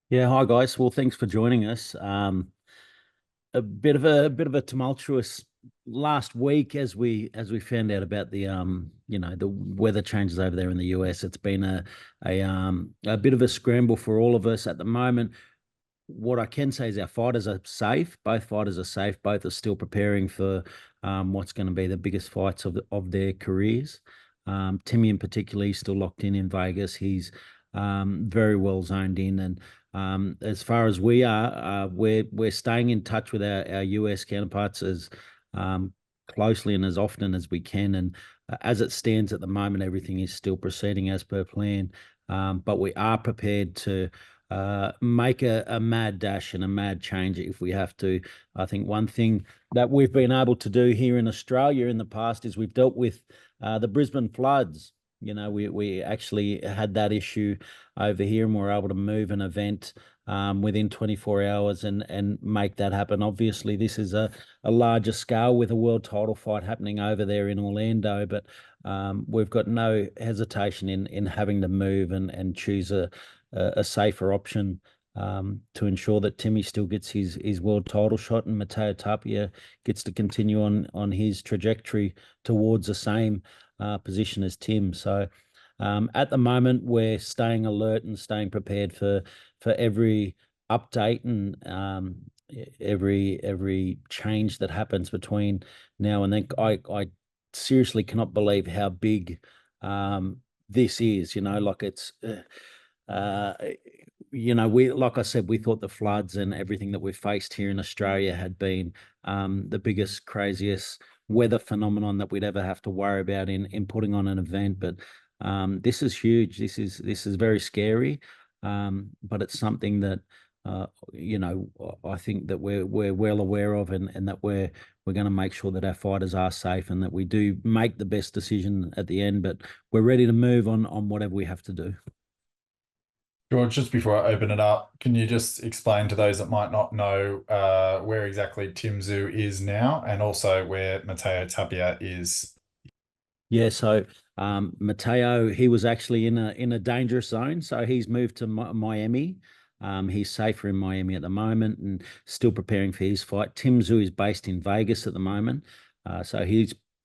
Yeah, hi guys. Well, thanks for joining us. A bit of a tumultuous last week as we found out about the weather changes over there in the US. It's been a bit of a scramble for all of us at the moment. What I can say is our fighters are safe. Both fighters are safe. Both are still preparing for what's going to be the biggest fights of their careers. Timmy in particular, he's still locked in Vegas. He's very well zoned in, and as far as we are, we're staying in touch with our US counterparts as closely and as often as we can. And as it stands at the moment, everything is still proceeding as per plan. But we are prepared to make a mad dash and a mad change if we have to. I think one thing that we've been able to do here in Australia in the past is we've dealt with the Brisbane floods. We actually had that issue over here, and we're able to move an event within 24 hours and make that happen. Obviously, this is a larger scale with a world title fight happening over there in Orlando, but we've got no hesitation in having to move and choose a safer option to ensure that Timmy still gets his world title shot and Matteo Tapia gets to continue on his trajectory towards the same position as Tim. So at the moment, we're staying alert and staying prepared for every update and every change that happens between now and then. I seriously cannot believe how big this is. Like it's. Uh, we like I said, we thought the floods and everything that we've faced here in Australia had been the biggest, craziest weather phenomenon that we'd ever have to worry about in putting on an event. But this is huge. This is very scary. But it's something that I think that we're well aware of, and that we're going to make sure that our fighters are safe and that we do make the best decision at the end. But we're ready to move on whatever we have to do. George, just before I open it up, can you just explain to those that might not know where exactly Tim Tszyu is now and also where Matteo Tapia is? Yeah, so Mateo, he was actually in a dangerous zone, so he's moved to Miami. He's safer in Miami at the moment and still preparing for his fight. Tim Tszyu is based in Vegas at the moment, so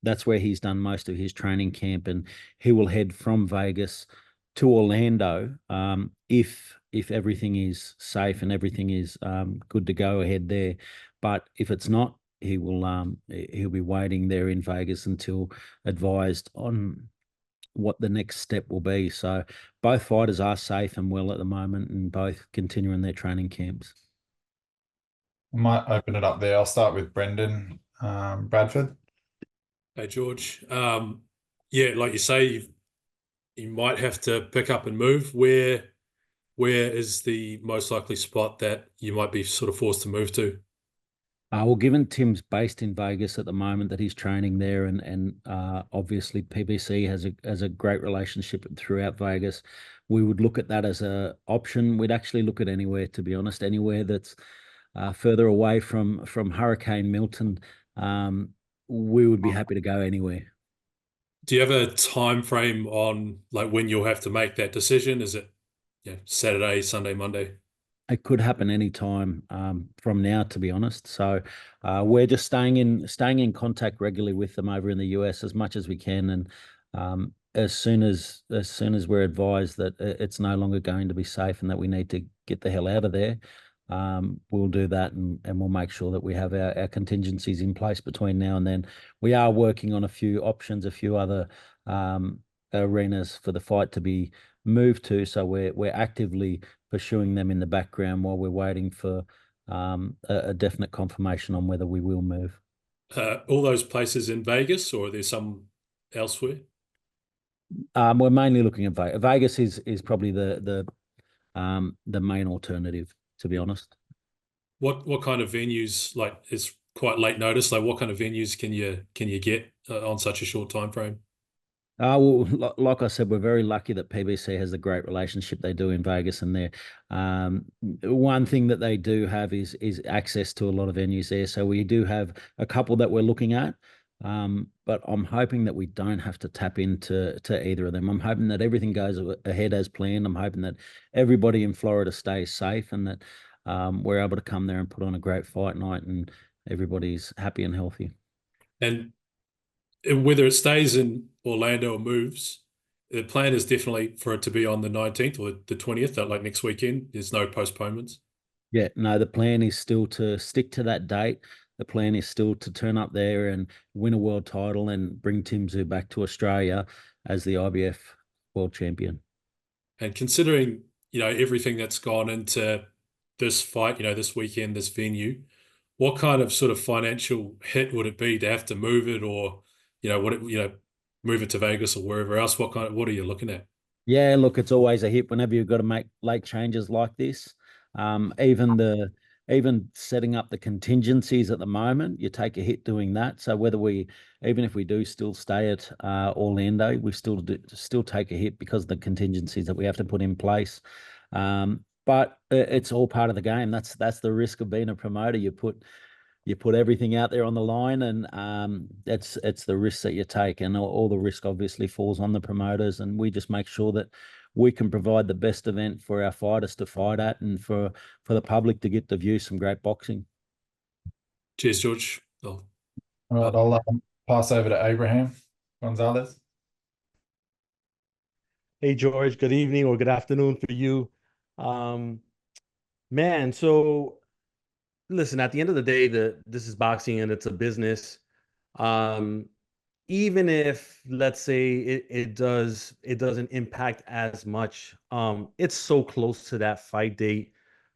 that's where he's done most of his training camp, and he will head from Vegas to Orlando if everything is safe and everything is good to go ahead there. But if it's not, he'll be waiting there in Vegas until advised on what the next step will be. So both fighters are safe and well at the moment, and both continuing their training camps. I might open it up there. I'll start with Brendan Bradford. Hey George, yeah, like you say, you might have to pick up and move. Where is the most likely spot that you might be sort of forced to move to? Well, given Tim's based in Vegas at the moment, that he's training there, and obviously PBC has a great relationship throughout Vegas, we would look at that as a option. We'd actually look at anywhere, to be honest, anywhere that's further away from Hurricane Milton. We would be happy to go anywhere. Do you have a time frame on like when you'll have to make that decision? Is it Saturday, Sunday, Monday? It could happen any time from now, to be honest. So we're just staying in contact regularly with them over in the US as much as we can, and as soon as we're advised that it's no longer going to be safe and that we need to get the hell out of there, we'll do that, and we'll make sure that we have our contingencies in place between now and then. We are working on a few options, a few other arenas for the fight to be moved to. So we're actively pursuing them in the background while we're waiting for a definite confirmation on whether we will move. All those places in Vegas, or are there some elsewhere? We're mainly looking at Vegas. Vegas is probably the main alternative, to be honest. What kind of venues? Like it's quite late notice. Like what kind of venues can you get on such a short time frame? Like I said, we're very lucky that PBC has a great relationship they do in Vegas, and there, one thing that they do have is access to a lot of venues there. So we do have a couple that we're looking at. But I'm hoping that we don't have to tap into either of them. I'm hoping that everything goes ahead as planned. I'm hoping that everybody in Florida stays safe and that we're able to come there and put on a great fight night and everybody's happy and healthy. And whether it stays in Orlando or moves, the plan is definitely for it to be on the 19th or the 20th, like next weekend. There's no postponements. Yeah, no, the plan is still to stick to that date. The plan is still to turn up there and win a world title and bring Tim Tszyu back to Australia as the IBF world champion. And considering, everything that's gone into this fight, this weekend, this venue, what kind of sort of financial hit would it be to have to move it or, move it to Vegas or wherever else? What are you looking at? Yeah, look, it's always a hit whenever you've got to make late changes like this. Even setting up the contingencies at the moment, you take a hit doing that. So even if we do still stay at Orlando, we still take a hit because of the contingencies that we have to put in place. But it's all part of the game. That's the risk of being a promoter. You put everything out there on the line, and it's the risk that you take, and all the risk obviously falls on the promoters, and we just make sure that we can provide the best event for our fighters to fight at and for the public to get to view some great boxing. Cheers, George. All right, I'll pass over to Abraham Gonzalez. Hey, George, good evening or good afternoon for you. Man, so listen, at the end of the day, this is boxing and it's a business. Even if, let's say, it doesn't impact as much, it's so close to that fight date.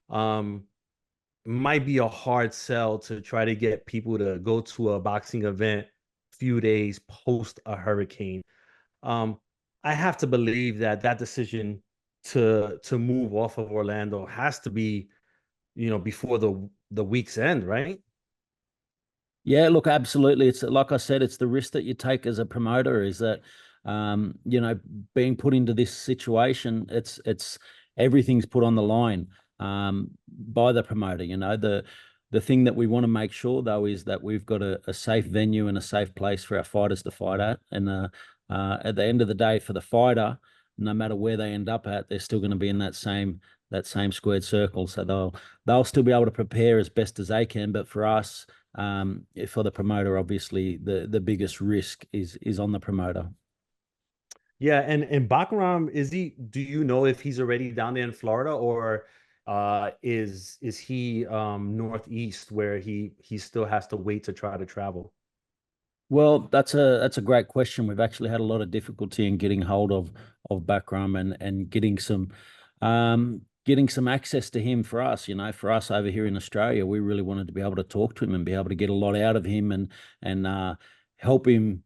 Might be a hard sell to try to get people to go to a boxing event a few days post a hurricane. I have to believe that decision to move off of Orlando has to be, before the week's end, right? Yeah, look, absolutely. It's like I said, it's the risk that you take as a promoter is that, being put into this situation, it's everything's put on the line by the promoter. The thing that we want to make sure though is that we've got a safe venue and a safe place for our fighters to fight at. And at the end of the day, for the fighter, no matter where they end up at, they're still going to be in that same squared circle. So they'll still be able to prepare as best as they can. But for us, for the promoter, obviously the biggest risk is on the promoter. Yeah, and Bakhram, do you know if he's already down there in Florida or is he northeast where he still has to wait to try to travel? Well, that's a great question. We've actually had a lot of difficulty in getting hold of Bakhram and getting some access to him for us. For us over here in Australia, we really wanted to be able to talk to him and be able to get a lot out of him and help him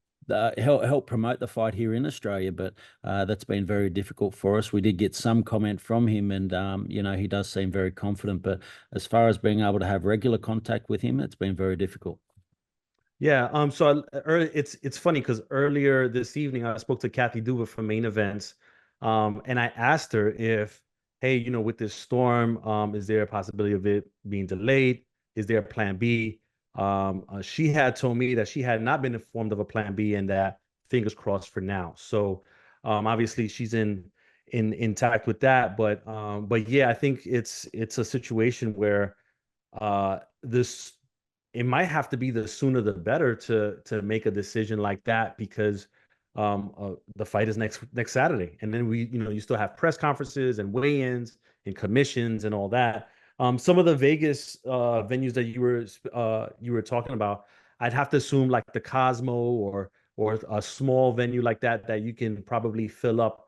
help promote the fight here in Australia. But that's been very difficult for us. We did get some comment from him, and he does seem very confident. But as far as being able to have regular contact with him, it's been very difficult. Yeah. So it's funny because earlier this evening I spoke to Kathy Duba from Main Events, and I asked her if, hey, with this storm, is there a possibility of it being delayed? Is there a plan B? She had told me that she had not been informed of a plan B and that fingers crossed for now. So obviously she's intact with that, but yeah, I think it's a situation where this. It might have to be the sooner the better to make a decision like that because the fight is next Saturday, and then you still have press conferences and weigh-ins and commissions and all that. Some of the Vegas venues that you were talking about, I'd have to assume like the Cosmo or a small venue like that you can probably fill up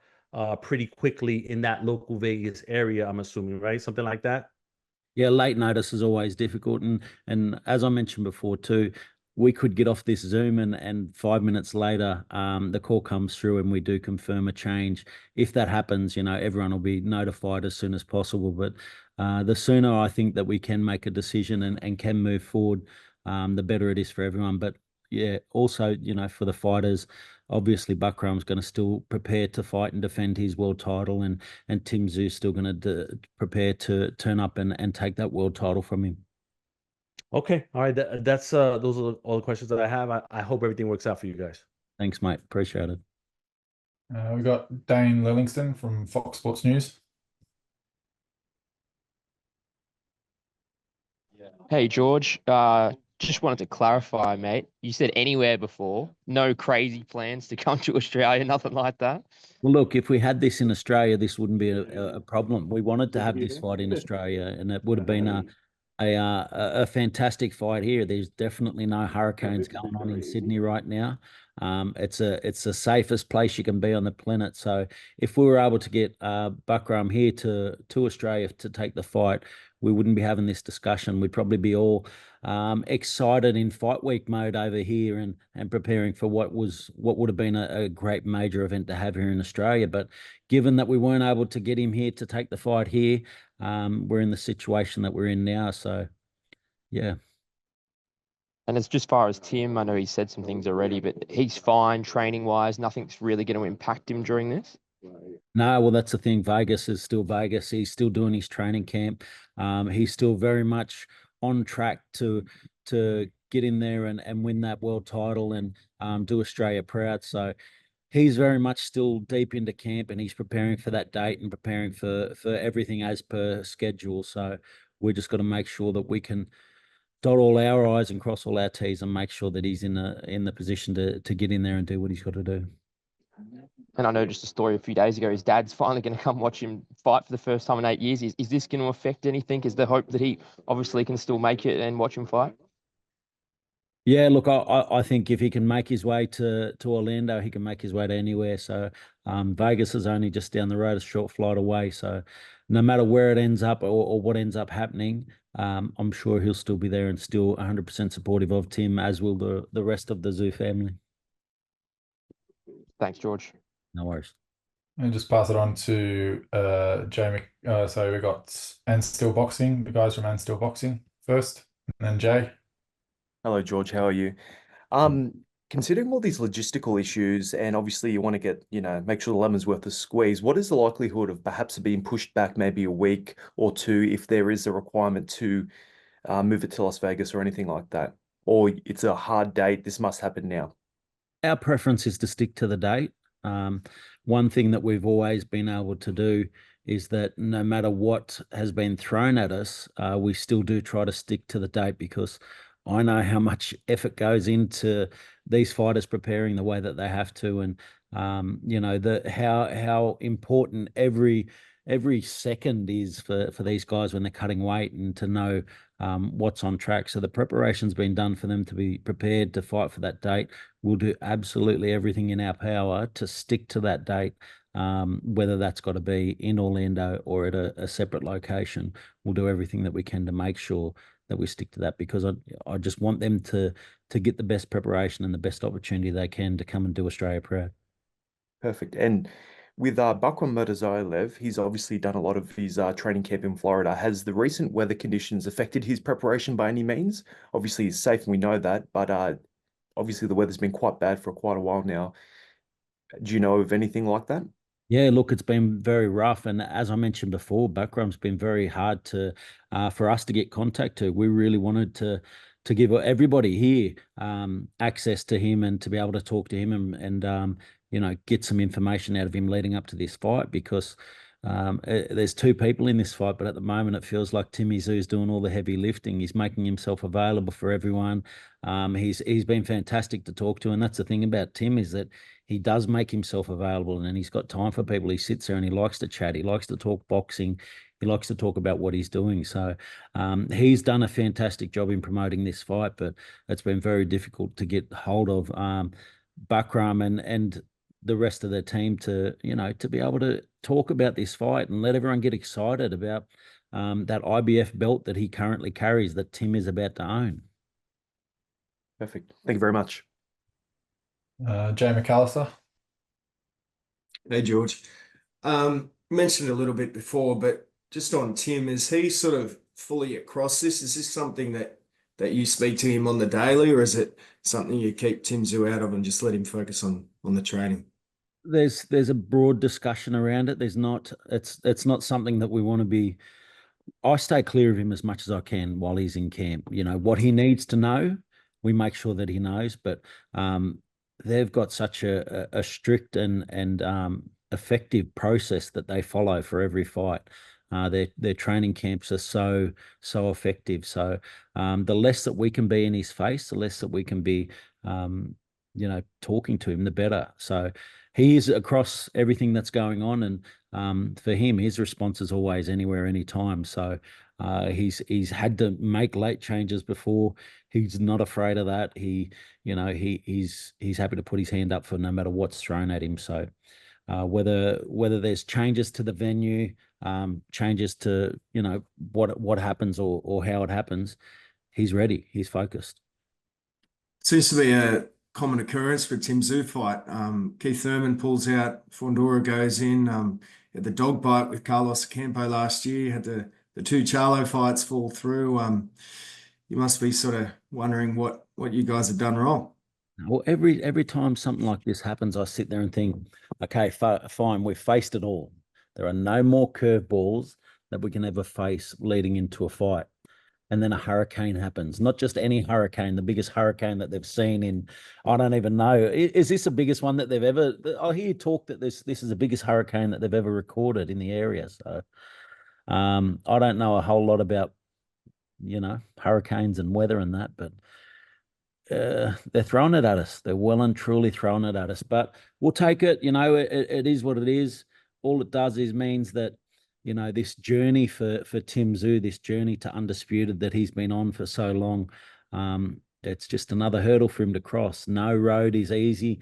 pretty quickly in that local Vegas area. I'm assuming, right? Something like that. Yeah, late notice is always difficult, and as I mentioned before too, we could get off this Zoom and 5 minutes later, the call comes through and we do confirm a change. If that happens, everyone will be notified as soon as possible. But the sooner I think that we can make a decision and can move forward, the better it is for everyone. But yeah, also, for the fighters, obviously Bakhram's going to still prepare to fight and defend his world title, and Tim Tszyu's still going to prepare to turn up and take that world title from him. Okay. All right. That's those are all the questions that I have. I hope everything works out for you guys. Thanks, mate. Appreciate it. We got Dane Lillingston from Fox Sports News. Hey, George. Just wanted to clarify, mate. You said anywhere before. No crazy plans to come to Australia, nothing like that. Well, look, if we had this in Australia, this wouldn't be a problem. We wanted to have this fight in Australia, and it would have been a fantastic fight here. There's definitely no hurricanes going on in Sydney right now. It's the safest place you can be on the planet. So if we were able to get Bakhram here to Australia to take the fight, we wouldn't be having this discussion. We'd probably be all excited in fight week mode over here and preparing for what would have been a great major event to have here in Australia. But given that we weren't able to get him here to take the fight here, we're in the situation that we're in now. So, yeah. And as just far as Tim, I know he said some things already, but he's fine training wise. Nothing's really going to impact him during this. No, well, that's the thing. Vegas is still Vegas. He's still doing his training camp. He's still very much on track to get in there and win that world title and do Australia proud. So he's very much still deep into camp, and he's preparing for that date and preparing for everything as per schedule. So we're just got to make sure that we can dot all our I's and cross all our T's and make sure that he's in the position to get in there and do what he's got to do. And I know just a story a few days ago, his dad's finally going to come watch him fight for the first time in 8 years. Is this going to affect anything? Is the hope that he obviously can still make it and watch him fight? Yeah, look, I think if he can make his way to Orlando, he can make his way to anywhere. So Vegas is only just down the road, a short flight away. So no matter where it ends up or what ends up happening, I'm sure he'll still be there and still 100% supportive of Tim, as will the rest of the Tszyu family. Thanks, George. No worries. And just pass it on to Jay. So we got And Still Boxing, the guys from And Still Boxing first, and then Jay. Hello, George. How are you? Considering all these logistical issues, and obviously you want to get, make sure the lemon's worth a squeeze, what is the likelihood of perhaps it being pushed back maybe a week or two if there is a requirement to move it to Las Vegas or anything like that? Or it's a hard date, this must happen now? Our preference is to stick to the date. One thing that we've always been able to do is that no matter what has been thrown at us, we still do try to stick to the date, because I know how much effort goes into these fighters preparing the way that they have to, and how important every second is for these guys when they're cutting weight, and to know what's on track. So the preparation's been done for them to be prepared to fight for that date. We'll do absolutely everything in our power to stick to that date, whether that's got to be in Orlando or at a separate location. We'll do everything that we can to make sure that we stick to that, because I just want them to get the best preparation and the best opportunity they can to come and do Australia proud. Perfect. And with Bakhram Murtazaliev, he's obviously done a lot of his training camp in Florida. Has the recent weather conditions affected his preparation by any means? Obviously, he's safe, and we know that, but obviously the weather's been quite bad for quite a while now. Do you know of anything like that? Yeah, look, it's been very rough, and as I mentioned before, Bakhram's been very hard for us to get contact to. We really wanted to give everybody here access to him and to be able to talk to him and get some information out of him leading up to this fight, because there's two people in this fight, but at the moment it feels like Tim Tszyu is doing all the heavy lifting. He's making himself available for everyone. He's been fantastic to talk to, and that's the thing about Tim, is that he does make himself available, and he's got time for people. He sits there and he likes to chat. He likes to talk boxing. He likes to talk about what he's doing. So he's done a fantastic job in promoting this fight, but it's been very difficult to get hold of Bakhram and the rest of the team to be able to talk about this fight and let everyone get excited about that IBF belt that he currently carries, that Tim is about to own. Perfect. Thank you very much. Jay McAllister. Hey, George. Mentioned a little bit before, but just on Tim, is he sort of fully across this? Is this something that you speak to him on the daily, or is it something you keep Tim Tszyu out of and just let him focus on the training? There's a broad discussion around it. It's not something that we want to be I stay clear of him as much as I can while he's in camp. You know, what he needs to know, we make sure that he knows. But they've got such a strict and effective process that they follow for every fight. Their training camps are so effective. So the less that we can be in his face, the less that we can be, talking to him, the better. So he is across everything that's going on, and for him, his response is always anywhere, anytime. So he's had to make late changes before. He's not afraid of that. He's happy to put his hand up for no matter what's thrown at him. So whether there's changes to the venue, changes to what happens or how it happens, he's ready. He's focused. Seems to be a common occurrence for Tim Tszyu fight. Keith Thurman pulls out, Fondora goes in. Had the dog bite with Carlos Campo last year. Had the two Charlo fights fall through. You must be sort of wondering what you guys have done wrong. Well, every time something like this happens, I sit there and think, okay, fine, we've faced it all. There are no more curveballs that we can ever face leading into a fight. And then a hurricane happens. Not just any hurricane, the biggest hurricane that they've seen in, I don't even know. Is this the biggest one that they've ever, I hear talk that this is the biggest hurricane that they've ever recorded in the area. So I don't know a whole lot about, hurricanes and weather and that, but they're throwing it at us. They're well and truly throwing it at us, but we'll take it. It is what it is. All it does is means that, this journey for Tim Tszyu, this journey to undisputed that he's been on for so long, it's just another hurdle for him to cross. No road is easy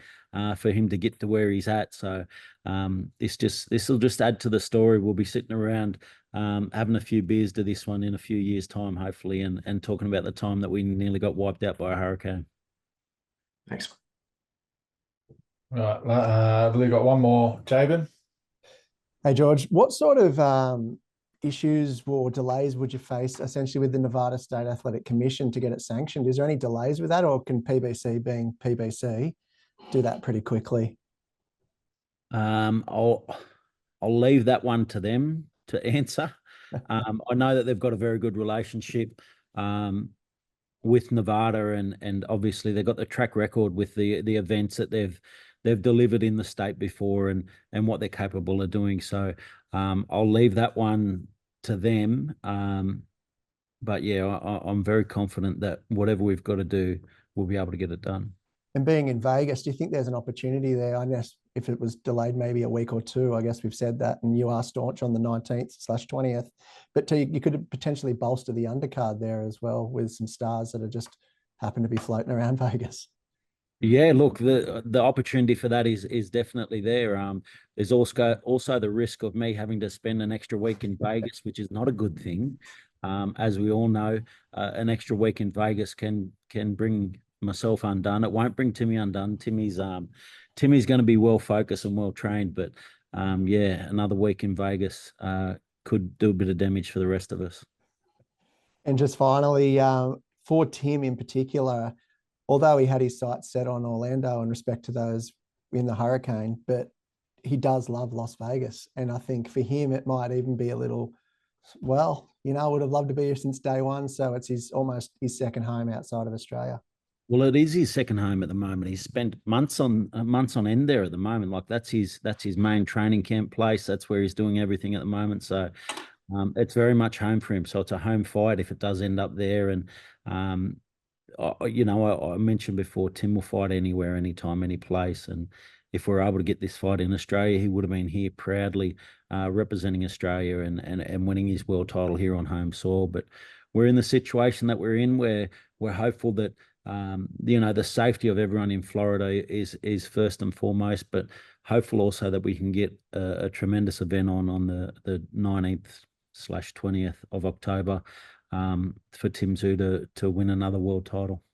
for him to get to where he's at. So this will just add to the story. We'll be sitting around having a few beers to this one in a few years' time, hopefully, and talking about the time that we nearly got wiped out by a hurricane. Thanks. Right, I've really got one more. Jabin? Hey, George, what sort of issues or delays would you face essentially with the Nevada State Athletic Commission to get it sanctioned? Is there any delays with that, or can PBC, being PBC, do that pretty quickly? I'll leave that one to them to answer. I know that they've got a very good relationship with Nevada, and obviously they've got the track record with the events that they've delivered in the state before, and what they're capable of doing. So I'll leave that one to them. But yeah, I'm very confident that whatever we've got to do, we'll be able to get it done. And being in Vegas, do you think there's an opportunity there? I guess if it was delayed maybe a week or two, I guess we've said that, and you are staunch on the 19th/20th, but you could potentially bolster the undercard there as well with some stars that are just happen to be floating around Vegas. Yeah, look, the opportunity for that is definitely there. There's also the risk of me having to spend an extra week in Vegas, which is not a good thing. As we all know, an extra week in Vegas can bring myself undone. It won't bring Timmy undone. Timmy's going to be well focused and well trained, but yeah, another week in Vegas could do a bit of damage for the rest of us. And just finally, for Tim in particular, although he had his sights set on Orlando in respect to those in the hurricane, but he does love Las Vegas. And I think for him, it might even be a little, well, I would have loved to be here since day one. So it's almost his second home outside of Australia. Well, it is his second home at the moment. He's spent months on end there at the moment. Like that's his main training camp place. That's where he's doing everything at the moment. So it's very much home for him. So it's a home fight if it does end up there. And I mentioned before, Tim will fight anywhere, anytime, any place. And if we're able to get this fight in Australia, he would have been here proudly representing Australia and winning his world title here on home soil. But we're in the situation that we're in where we're hopeful that the safety of everyone in Florida is first and foremost, but hopeful also that we can get a tremendous event on the 19th/20th of October for Tim Tszyu to win another world title.